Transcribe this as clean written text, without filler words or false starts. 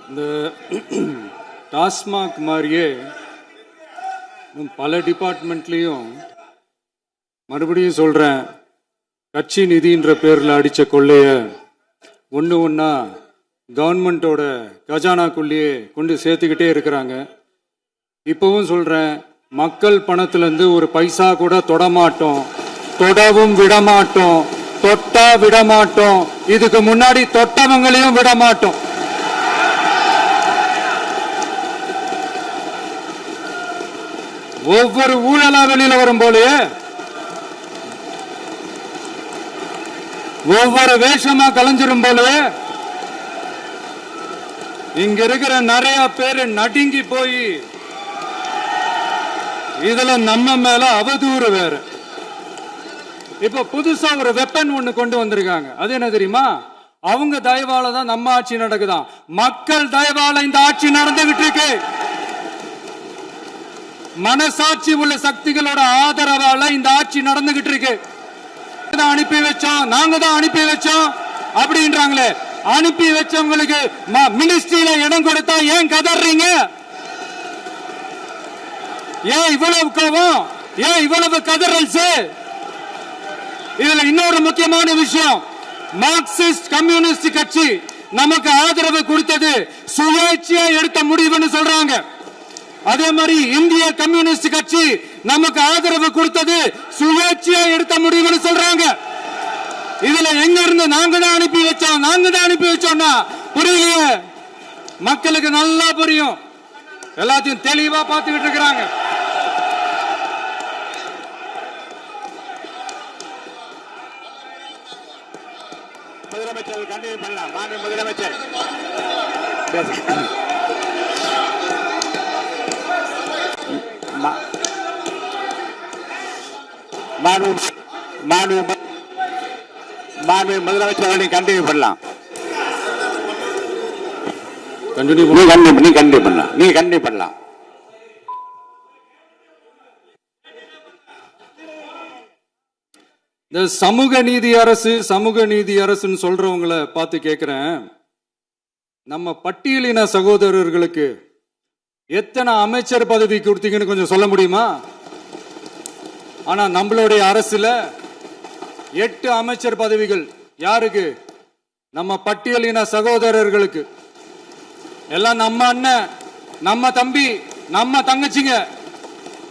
இந்த டாஸ்மாக் மாதிரியே பல டிபார்ட்மெண்ட்லேயும் மறுபடியும் சொல்கிறேன், கட்சி நிதின்ற பேரில் அடித்த கொள்ளைய ஒன்று ஒன்றா கவர்மெண்ட்டோட கஜானாக்குள்ளேயே கொண்டு சேர்த்துக்கிட்டே இருக்கிறாங்க. இப்போவும் சொல்கிறேன், மக்கள் பணத்திலேருந்து ஒரு பைசா கூட தொடமாட்டோம், தொடவும் விடமாட்டோம், தொட்டா விடமாட்டோம், இதுக்கு முன்னாடி தொட்டவங்களையும் விடமாட்டோம். ஒவ்வொரு ஊழலா வெளியில வரும் போலே, ஒவ்வொரு வேஷமா கலைஞ்சிரும் போலே, இங்க இருக்கிற நிறைய பேரு நடுங்கி போய் இதுல நம்ம மேல அவதூறு வேற. இப்ப புதுசா ஒரு வெப்பன் ஒண்ணு கொண்டு வந்திருக்காங்க. அது என்ன தெரியுமா? அவங்க தயவால தான் நம்ம ஆட்சி நடக்குதான். மக்கள் தயவால இந்த ஆட்சி நடந்துகிட்டு இருக்கு. மனசாட்சி உள்ள சக்திகளோட ஆதரவால இந்த ஆட்சி நடந்துகிட்டு இருக்கு. அனுப்பி வச்சோம், நாங்க தான் அனுப்பி வச்சோம் அப்படின்றாங்களே. அனுப்பி வச்சவங்களுக்கு மினிஸ்ட்ரியில இடம் கொடுத்தா ஏன் கதறீங்க? ஏன் இவ்வளவு கோபம்? ஏன் இவ்வளவு கதறல்ஸ்? இதுல இன்னொரு முக்கியமான விஷயம், மார்க்சிஸ்ட் கம்யூனிஸ்ட் கட்சி நமக்கு ஆதரவு கொடுத்தது சுயேட்சையா எடுத்த முடிவுன்னு சொல்றாங்க. அதே மாதிரி இந்திய கம்யூனிஸ்ட் கட்சி நமக்கு ஆதரவு கொடுத்தது சுயேட்சையா எடுத்த முடிவுன்னு சொல்றாங்க. இதுல எங்க இருந்து நாங்க தான் அனுப்பி வச்சோம், நாங்க தான் அனுப்பி வச்சோம்னா புரியலையே. மக்களுக்கு நல்லா புரியும், எல்லாத்தையும் தெளிவா பார்த்துக்கிட்டு இருக்கிறாங்க. முதலமைச்சர் கண்டினியூ பண்ணலாம். மாண்பு முதலமைச்சர் மாண்பு முதலமைச்சர் கண்டினியூ பண்ணலாம். நீ கண்டினியூ பண்ணலாம். இந்த சமூக நீதி அரசு, சமூக நீதி அரசுன்னு சொல்றவங்களை பார்த்து கேட்கிறேன், நம்ம பட்டியலின சகோதரர்களுக்கு எத்தனை அமைச்சர் பதவி கொடுத்தீங்கன்னு கொஞ்சம் சொல்ல முடியுமா? ஆனா நம்மளுடைய அரசுல 8 அமைச்சர் பதவிகள் யாருக்கு? நம்ம பட்டியலின சகோதரர்களுக்கு. எல்லாம் நம்ம அண்ணன், நம்ம தம்பி, நம்ம தங்கச்சிங்க.